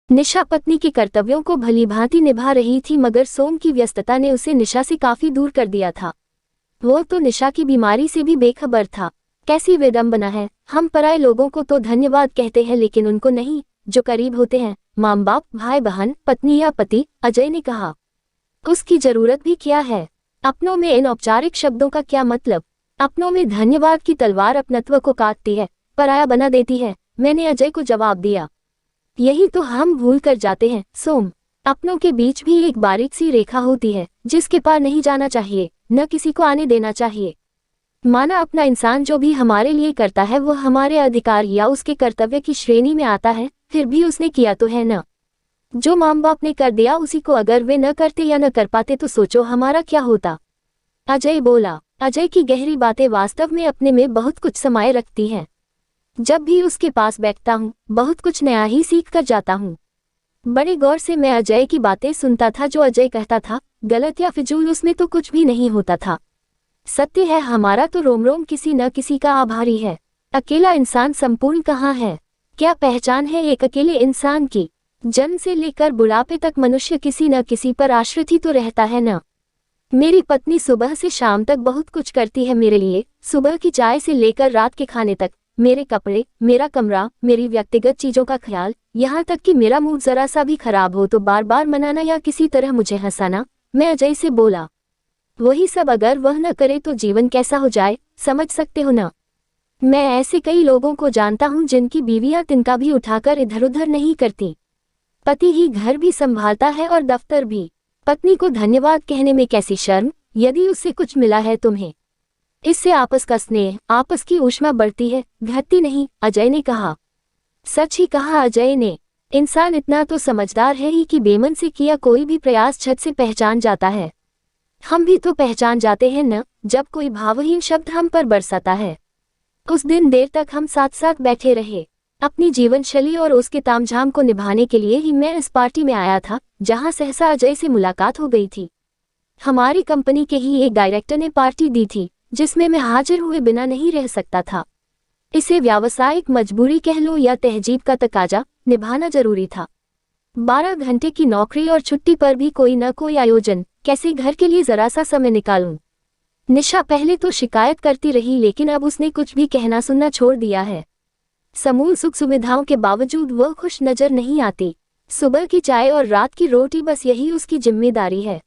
निशा पत्नी के कर्तव्यों को भलीभांति निभा रही थी, मगर सोम की व्यस्तता ने उसे निशा से काफी दूर कर दिया था। वो तो निशा की बीमारी से भी बेखबर था। कैसी विडंबना है, हम पराये लोगों को तो धन्यवाद कहते हैं लेकिन उनको नहीं, जो करीब होते हैं, माँ बाप, भाई बहन, पत्नी या पति। अजय ने कहा। उसकी जरूरत भी क्या है? अपनों में इन औपचारिक शब्दों का क्या मतलब? अपनों में धन्यवाद की तलवार अपनत्व को काटती है, पराया बना देती है। मैंने अजय को जवाब दिया। यही तो हम भूल कर जाते हैं सोम। अपनों के बीच भी एक बारीक सी रेखा होती है जिसके पार नहीं जाना चाहिए, न किसी को आने देना चाहिए। माना अपना इंसान जो भी हमारे लिए करता है वो हमारे अधिकार या उसके कर्तव्य की श्रेणी में आता है, फिर भी उसने किया तो है न। जो माँ बाप ने कर दिया उसी को अगर वे न करते या न कर पाते तो सोचो हमारा क्या होता। अजय बोला। अजय की गहरी बातें वास्तव में अपने में बहुत कुछ समाये रखती हैं। जब भी उसके पास बैठता हूँ बहुत कुछ नया ही सीख कर जाता हूँ। बड़े गौर से मैं अजय की बातें सुनता था। जो अजय कहता था गलत या फिजूल उसमें तो कुछ भी नहीं होता था। सत्य है, हमारा तो रोम रोम किसी न किसी का आभारी है। अकेला इंसान संपूर्ण कहाँ है? क्या पहचान है एक अकेले इंसान की? जन्म से लेकर बुढ़ापे तक मनुष्य किसी न किसी पर आश्रित ही तो रहता है न। मेरी पत्नी सुबह से शाम तक बहुत कुछ करती है मेरे लिए। सुबह की चाय से लेकर रात के खाने तक, मेरे कपड़े, मेरा कमरा, मेरी व्यक्तिगत चीजों का ख्याल, यहाँ तक कि मेरा मूड जरा सा भी खराब हो तो बार बार मनाना या किसी तरह मुझे हंसाना। मैं अजय से बोला, वही सब अगर वह न करे तो जीवन कैसा हो जाए, समझ सकते हो ना। मैं ऐसे कई लोगों को जानता हूँ जिनकी बीवियां तिनका भी उठाकर इधर उधर नहीं करती। पति ही घर भी संभालता है और दफ्तर भी। पत्नी को धन्यवाद कहने में कैसी शर्म, यदि उससे कुछ मिला है तुम्हें। इससे आपस का स्नेह, आपस की ऊष्मा बढ़ती है, घटती नहीं, अजय ने कहा। सच ही कहा अजय ने। इंसान इतना तो समझदार है ही कि बेमन से किया कोई भी प्रयास झट से पहचान जाता है। हम भी तो पहचान जाते हैं न, जब कोई भावहीन शब्द हम पर बरसाता है। उस दिन देर तक हम साथ साथ बैठे रहे। अपनी जीवनशैली और उसके तामझाम को निभाने के लिए ही मैं इस पार्टी में आया था जहां सहसा अजय से मुलाकात हो गई थी। हमारी कंपनी के ही एक डायरेक्टर ने पार्टी दी थी जिसमें मैं हाजिर हुए बिना नहीं रह सकता था। इसे व्यावसायिक मजबूरी कह लो या तहजीब का तकाजा, निभाना जरूरी था। 12 घंटे की नौकरी और छुट्टी पर भी कोई न कोई आयोजन, कैसे घर के लिए जरा सा समय निकालूं। निशा पहले तो शिकायत करती रही लेकिन अब उसने कुछ भी कहना सुनना छोड़ दिया है। समूह सुख सुविधाओं के बावजूद वह खुश नजर नहीं आती। सुबह की चाय और रात की रोटी बस यही उसकी जिम्मेदारी है।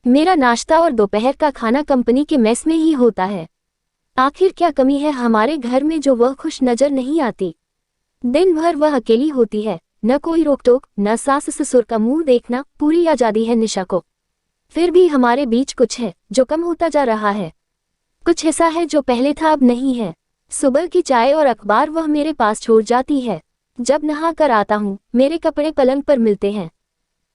मेरा नाश्ता और दोपहर का खाना कंपनी के मेस में ही होता है। आखिर क्या कमी है हमारे घर में जो वह खुश नजर नहीं आती। दिन भर वह अकेली होती है, न कोई रोक टोक, न सास ससुर का मुंह देखना। पूरी आजादी है निशा को। फिर भी हमारे बीच कुछ है जो कम होता जा रहा है। कुछ ऐसा है जो पहले था अब नहीं है। सुबह की चाय और अखबार वह मेरे पास छोड़ जाती है। जब नहा कर आता हूँ मेरे कपड़े पलंग पर मिलते हैं।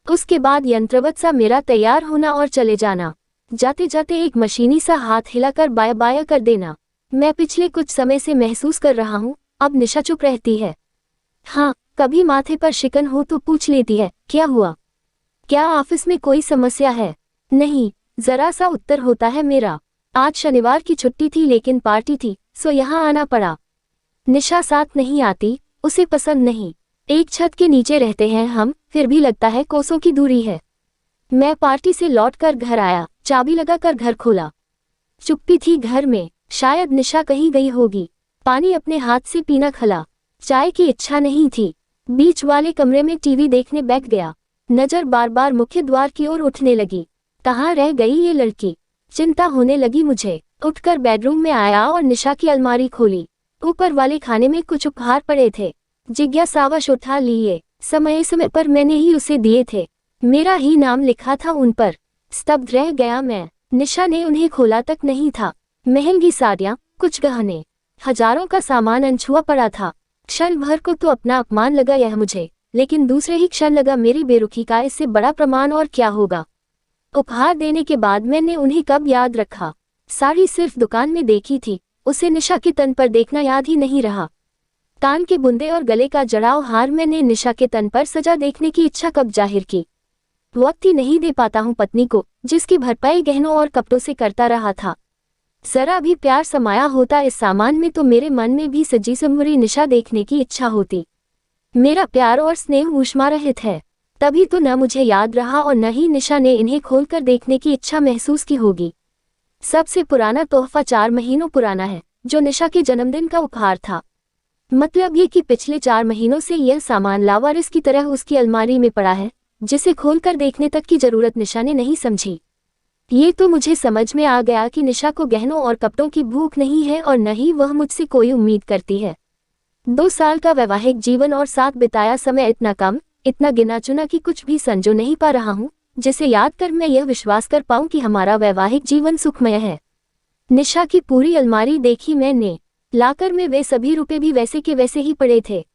उसके बाद यंत्रवत सा मेरा तैयार होना और चले जाना। जाते जाते एक मशीनी सा हाथ हिलाकर बाया बाया कर देना। मैं पिछले कुछ समय से महसूस कर रहा हूँ। अब निशा चुप रहती है। हाँ, कभी माथे पर शिकन हो तो पूछ लेती है, क्या हुआ? क्या ऑफिस में कोई समस्या है? नहीं, जरा सा उत्तर होता है मेरा। आज शनिवार की छुट्टी थी लेकिन पार्टी थी सो यहाँ आना पड़ा। निशा साथ नहीं आती, उसे पसंद नहीं। एक छत के नीचे रहते हैं हम, फिर भी लगता है कोसों की दूरी है। मैं पार्टी से लौटकर घर आया, चाबी लगाकर घर खोला। चुप्पी थी घर में, शायद निशा कहीं गई होगी। पानी अपने हाथ से पीना खला। चाय की इच्छा नहीं थी। बीच वाले कमरे में टीवी देखने बैठ गया। नजर बार बार मुख्य द्वार की ओर उठने लगी। कहाँ रह गई ये लड़की? चिंता होने लगी मुझे। उठकर बेडरूम में आया और निशा की अलमारी खोली। ऊपर वाले खाने में कुछ उपहार पड़े थे। जिज्ञासावश उठा लिए। समय समय पर मैंने ही उसे दिए थे। मेरा ही नाम लिखा था उन पर। स्तब्ध रह गया मैं। निशा ने उन्हें खोला तक नहीं था। महंगी साड़ियां, कुछ गहने, हजारों का सामान अनछुआ पड़ा था। क्षण भर को तो अपना अपमान लगा यह मुझे, लेकिन दूसरे ही क्षण लगा मेरी बेरुखी का इससे बड़ा प्रमाण और क्या होगा। उपहार देने के बाद मैंने उन्हें कब याद रखा। साड़ी सिर्फ दुकान में देखी थी, उसे निशा के तन पर देखना याद ही नहीं रहा। कान के बुंदे और गले का जड़ाव हार मैंने निशा के तन पर सजा देखने की इच्छा कब जाहिर की। वक्त ही नहीं दे पाता हूँ पत्नी को, जिसकी भरपाई गहनों और कपड़ों से करता रहा था। जरा भी प्यार समाया होता इस सामान में तो मेरे मन में भी सजी संवरी निशा देखने की इच्छा होती। मेरा प्यार और स्नेह ऊष्मा रहित है। तभी तो न मुझे याद रहा और न ही निशा ने इन्हें खोलकर देखने की इच्छा महसूस की होगी। सबसे पुराना तोहफा 4 महीनों पुराना है, जो निशा के जन्मदिन का उपहार था। मतलब ये कि पिछले 4 महीनों से यह सामान लावारिस की तरह उसकी अलमारी में पड़ा है, जिसे खोलकर देखने तक की जरूरत निशा ने नहीं समझी। ये तो मुझे समझ में आ गया कि निशा को गहनों और कपड़ों की भूख नहीं है और न ही वह मुझसे कोई उम्मीद करती है। 2 साल का वैवाहिक जीवन और साथ बिताया समय इतना कम, इतना गिना चुना कि कुछ भी संजो नहीं पा रहा हूँ, जिसे याद कर मैं यह विश्वास कर पाऊँ कि हमारा वैवाहिक जीवन सुखमय है। निशा की पूरी अलमारी देखी मैंने। लाकर में वे सभी रुपए भी वैसे के वैसे ही पड़े थे।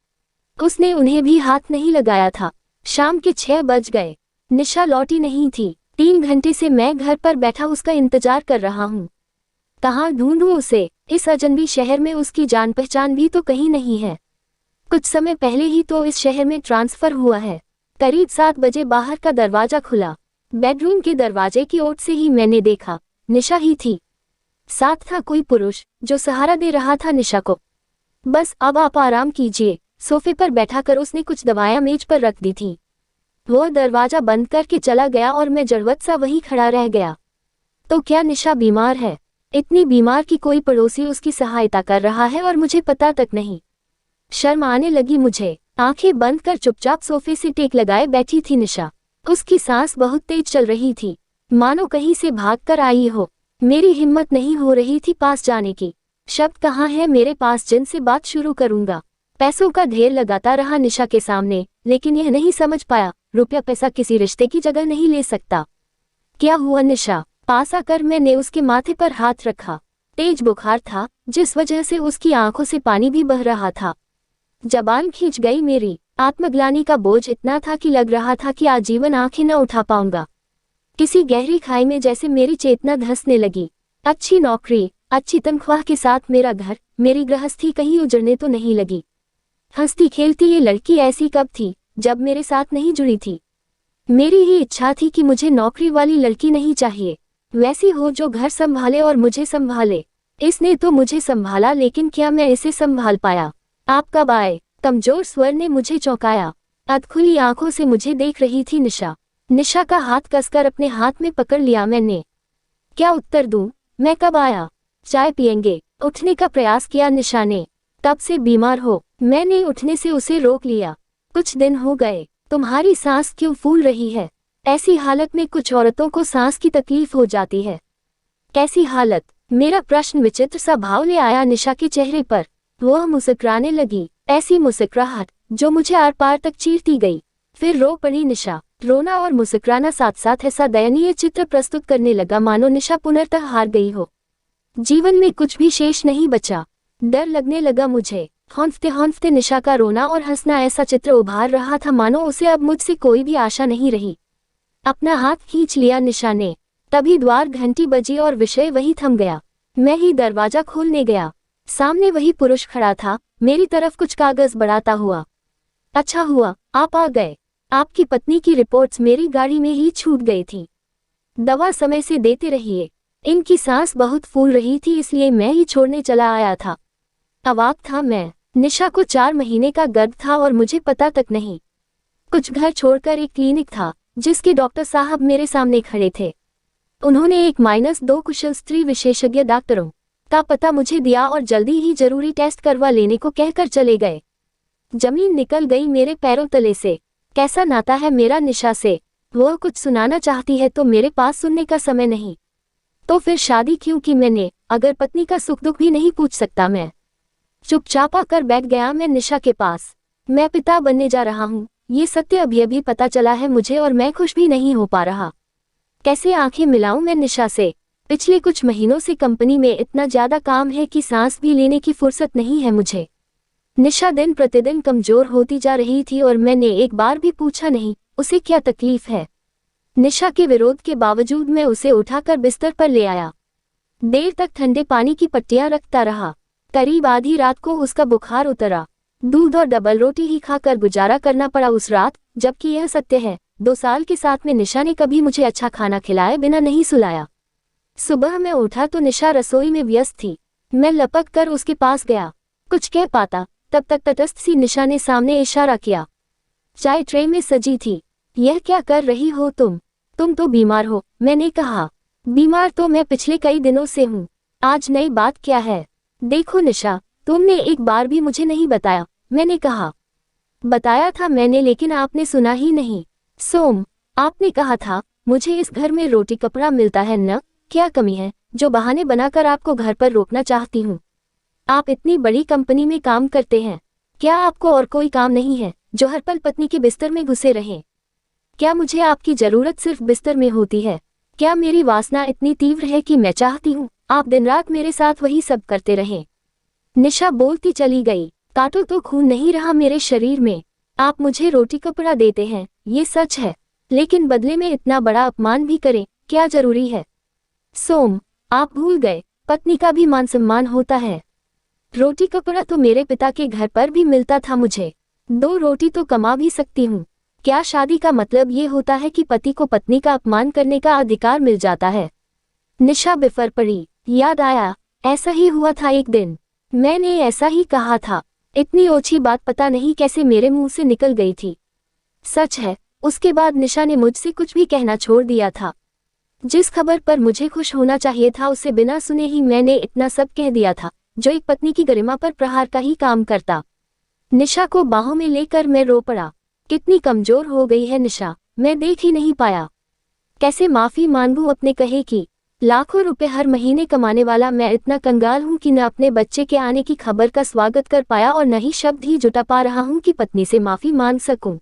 उसने उन्हें भी हाथ नहीं लगाया था। शाम के 6 बज गए। निशा लौटी नहीं थी। 3 घंटे से मैं घर पर बैठा उसका इंतजार कर रहा हूँ। कहाँ ढूंढूं उसे? इस अजनबी शहर में उसकी जान पहचान भी तो कहीं नहीं है। कुछ समय पहले ही तो इस शहर में ट्रांसफर हुआ है। करीब 7 बजे बाहर का दरवाजा खुला। बेडरूम के दरवाजे की ओर से ही मैंने देखा, निशा ही थी। साथ था कोई पुरुष, जो सहारा दे रहा था निशा को। बस अब आप आराम कीजिए, सोफे पर बैठाकर उसने कुछ दवाएं मेज पर रख दी थी। वह दरवाजा बंद करके चला गया और मैं जड़वत सा वहीं खड़ा रह गया। तो क्या निशा बीमार है? इतनी बीमार कि कोई पड़ोसी उसकी सहायता कर रहा है और मुझे पता तक नहीं। शर्म आने लगी मुझे। आंखें बंद कर चुपचाप सोफे से टेक लगाए बैठी थी निशा। उसकी सांस बहुत तेज चल रही थी, मानो कहीं से भागकर आई हो। मेरी हिम्मत नहीं हो रही थी पास जाने की। शब्द कहाँ है मेरे पास जिनसे बात शुरू करूंगा? पैसों का ढेर लगाता रहा निशा के सामने, लेकिन यह नहीं समझ पाया, रुपया पैसा किसी रिश्ते की जगह नहीं ले सकता। क्या हुआ निशा? पास आकर मैंने उसके माथे पर हाथ रखा। तेज बुखार था, जिस वजह से उसकी आंखों से पानी भी बह रहा था। जबान खींच गई मेरी। आत्मग्लानि का बोझ इतना था कि लग रहा था कि आजीवन आंखें न उठा पाऊंगा। किसी गहरी खाई में जैसे मेरी चेतना धंसने लगी। अच्छी नौकरी, अच्छी तनख्वाह के साथ मेरा घर, मेरी गृहस्थी कहीं उजड़ने तो नहीं लगी। हंसती खेलती ये लड़की ऐसी कब थी, जब मेरे साथ नहीं जुड़ी थी। मेरी ही इच्छा थी कि मुझे नौकरी वाली लड़की नहीं चाहिए, वैसी हो जो घर संभाले और मुझे संभाले। इसने तो मुझे संभाला, लेकिन क्या मैं इसे संभाल पाया? आप कब आए? कमजोर स्वर ने मुझे चौंकाया। अधखुली आंखों से मुझे देख रही थी निशा। निशा का हाथ कसकर अपने हाथ में पकड़ लिया मैंने। क्या उत्तर दूं? मैं कब आया? चाय पिएंगे? उठने का प्रयास किया निशा ने। कब से बीमार हो? मैंने उठने से उसे रोक लिया। कुछ दिन हो गए। तुम्हारी सांस क्यों फूल रही है? ऐसी हालत में कुछ औरतों को सांस की तकलीफ हो जाती है। कैसी हालत? मेरा प्रश्न विचित्र सा भाव ले आया निशा के चेहरे पर। वह मुस्कुराने लगी, ऐसी मुस्कुराहट जो मुझे आर पार तक चीरती गई। फिर रो पड़ी निशा। रोना और मुस्कुराना साथ साथ ऐसा दयनीय चित्र प्रस्तुत करने लगा मानो निशा पुनर्तः हार गई हो। जीवन में कुछ भी शेष नहीं बचा। डर लगने लगा मुझे। हौंफते हौंफते निशा का रोना और हंसना ऐसा चित्र उभार रहा था मानो उसे अब मुझसे कोई भी आशा नहीं रही। अपना हाथ खींच लिया निशा ने। तभी द्वार घंटी बजी और विषय वही थम गया। मैं ही दरवाजा खोलने गया। सामने वही पुरुष खड़ा था, मेरी तरफ कुछ कागज बढ़ाता हुआ। अच्छा हुआ आप आ गए। आपकी पत्नी की रिपोर्ट्स मेरी गाड़ी में ही छूट गई थी। दवा समय से देते रहिए। इनकी सांस बहुत फूल रही थी, इसलिए मैं ही छोड़ने चला आया था। अवाक था मैं। निशा को 4 महीने का गर्भ था और मुझे पता तक नहीं। कुछ घर छोड़कर एक क्लिनिक था, जिसके डॉक्टर साहब मेरे सामने खड़े थे। उन्होंने 1-2 कुशल स्त्री विशेषज्ञ डॉक्टरों का पता मुझे दिया और जल्दी ही जरूरी टेस्ट करवा लेने को कहकर चले गए। जमीन निकल गई मेरे पैरों तले से। कैसा नाता है मेरा निशा से? वह कुछ सुनाना चाहती है तो मेरे पास सुनने का समय नहीं। तो फिर शादी क्यों की मैंने, अगर पत्नी का सुख दुख भी नहीं पूछ सकता मैं? चुपचाप आकर बैठ गया मैं निशा के पास। मैं पिता बनने जा रहा हूँ, ये सत्य अभी पता चला है मुझे और मैं खुश भी नहीं हो पा रहा। कैसे आंखें मिलाऊं मैं निशा से? पिछले कुछ महीनों से कंपनी में इतना ज्यादा काम है कि सांस भी लेने की फुर्सत नहीं है मुझे। निशा दिन प्रतिदिन कमजोर होती जा रही थी और मैंने एक बार भी पूछा नहीं उसे क्या तकलीफ है। निशा के विरोध के बावजूद मैं उसे उठाकर बिस्तर पर ले आया। देर तक ठंडे पानी की पट्टियां रखता रहा। करीब आधी रात को उसका बुखार उतरा। दूध और डबल रोटी ही खाकर गुजारा करना पड़ा उस रात, जबकि यह सत्य है 2 साल के साथ में निशा ने कभी मुझे अच्छा खाना खिलाए बिना नहीं सुलाया। सुबह मैं उठा तो निशा रसोई में व्यस्त थी। मैं लपक कर उसके पास गया। कुछ कह पाता तब तक तटस्थ सी निशा ने सामने इशारा किया। चाय ट्रे में सजी थी। यह क्या कर रही हो तुम? तुम तो बीमार हो, मैंने कहा। बीमार तो मैं पिछले कई दिनों से हूँ। आज नई बात क्या है? देखो निशा, तुमने एक बार भी मुझे नहीं बताया, मैंने कहा। बताया था मैंने, लेकिन आपने सुना ही नहीं। सोम, आपने कहा था मुझे इस घर में रोटी कपड़ा मिलता है न, क्या कमी है जो बहाने बनाकर आपको घर पर रोकना चाहती हूँ? आप इतनी बड़ी कंपनी में काम करते हैं, क्या आपको और कोई काम नहीं है जो हर पल पत्नी के बिस्तर में घुसे रहें? क्या मुझे आपकी जरूरत सिर्फ बिस्तर में होती है? क्या मेरी वासना इतनी तीव्र है कि मैं चाहती हूँ आप दिन रात मेरे साथ वही सब करते रहें? निशा बोलती चली गई। काटो तो खून नहीं रहा मेरे शरीर में। आप मुझे रोटी कपड़ा देते हैं, ये सच है, लेकिन बदले में इतना बड़ा अपमान भी करें, क्या जरूरी है? सोम, आप भूल गए, पत्नी का भी मान सम्मान होता है। रोटी कपड़ा तो मेरे पिता के घर पर भी मिलता था मुझे। 2 रोटी तो कमा भी सकती हूँ। क्या शादी का मतलब ये होता है कि पति को पत्नी का अपमान करने का अधिकार मिल जाता है? निशा बिफर पड़ी। याद आया, ऐसा ही हुआ था एक दिन। मैंने ऐसा ही कहा था। इतनी ओछी बात पता नहीं कैसे मेरे मुंह से निकल गई थी। सच है, उसके बाद निशा ने मुझसे कुछ भी कहना छोड़ दिया था। जिस खबर पर मुझे खुश होना चाहिए था उसे बिना सुने ही मैंने इतना सब कह दिया था, जो एक पत्नी की गरिमा पर प्रहार का ही काम करता। निशा को बाहों में लेकर मैं रो पड़ा। कितनी कमजोर हो गई है निशा, मैं देख ही नहीं पाया। कैसे माफी मांगूं अपने कहे की? लाखों रुपए हर महीने कमाने वाला मैं इतना कंगाल हूं कि न अपने बच्चे के आने की खबर का स्वागत कर पाया और न ही शब्द ही जुटा पा रहा हूं कि पत्नी से माफी मांग सकूं।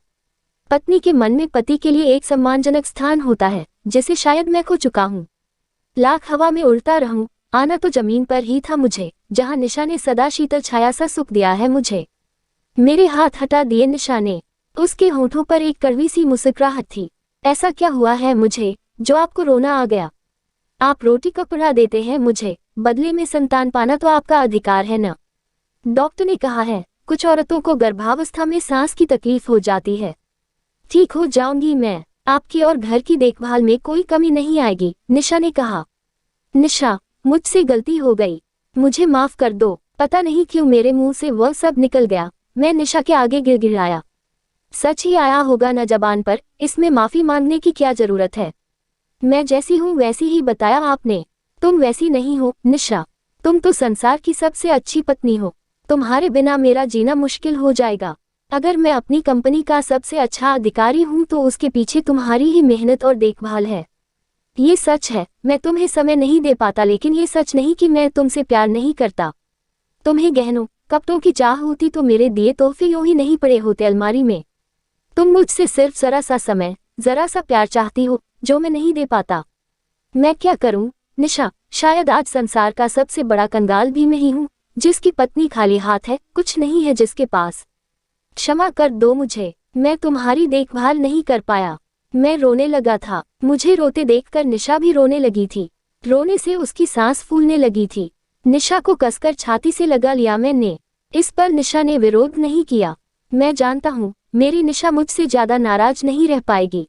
पत्नी के मन में पति के लिए एक सम्मानजनक स्थान होता है, जिसे शायद मैं खो चुका हूं। लाख हवा में उड़ता रहूं, आना तो जमीन पर ही था मुझे, जहां निशा ने सदा शीतल छाया सा सुख दिया है मुझे। मेरे हाथ हटा दिए निशा ने। उसके होठों पर एक कड़वी सी मुस्कुराहट थी। ऐसा क्या हुआ है मुझे जो आपको रोना आ गया? आप रोटी कपड़ा देते हैं मुझे, बदले में संतान पाना तो आपका अधिकार है न? डॉक्टर ने कहा है कुछ औरतों को गर्भावस्था में सांस की तकलीफ हो जाती है। ठीक हो जाऊंगी मैं, आपकी और घर की देखभाल में कोई कमी नहीं आएगी, निशा ने कहा। निशा, मुझसे गलती हो गई, मुझे माफ कर दो। पता नहीं क्यों मेरे मुंह से वह सब निकल गया। मैं निशा के आगे गिड़गिड़ाया। सच ही आया होगा न जबान पर, इसमें माफी मांगने की क्या जरूरत है? मैं जैसी हूँ वैसी ही बताया आपने। तुम वैसी नहीं हो निशा, तुम तो संसार की सबसे अच्छी पत्नी हो। तुम्हारे बिना मेरा जीना मुश्किल हो जाएगा। अगर मैं अपनी कंपनी का सबसे अच्छा अधिकारी हूँ तो उसके पीछे तुम्हारी ही मेहनत और देखभाल है। ये सच है, मैं तुम्हें समय नहीं दे पाता, लेकिन ये सच नहीं कि मैं तुमसे प्यार नहीं करता। तुम्हें गहनों कपड़ों की चाह होती तो मेरे दिए तोहफे यूं ही नहीं पड़े होते अलमारी में। तुम मुझसे सिर्फ जरा सा समय, जरा सा प्यार चाहती हो, जो मैं नहीं दे पाता। मैं क्या करूं निशा, शायद आज संसार का सबसे बड़ा कंगाल भी मैं ही हूं, जिसकी पत्नी खाली हाथ है, कुछ नहीं है जिसके पास। क्षमा कर दो मुझे, मैं तुम्हारी देखभाल नहीं कर पाया। मैं रोने लगा था। मुझे रोते देखकर निशा भी रोने लगी थी। रोने से उसकी सांस फूलने लगी थी। निशा को कसकर छाती से लगा लिया मैंने। इस पर निशा ने विरोध नहीं किया। मैं जानता हूँ मेरी निशा मुझसे ज्यादा नाराज नहीं रह पाएगी।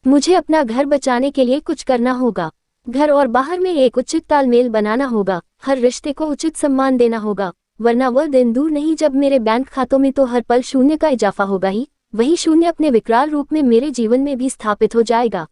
मुझे अपना घर बचाने के लिए कुछ करना होगा। घर और बाहर में एक उचित तालमेल बनाना होगा। हर रिश्ते को उचित सम्मान देना होगा, वरना वह दिन दूर नहीं जब मेरे बैंक खातों में तो हर पल शून्य का इजाफा होगा ही। वही शून्य अपने विकराल रूप में मेरे जीवन में भी स्थापित हो जाएगा।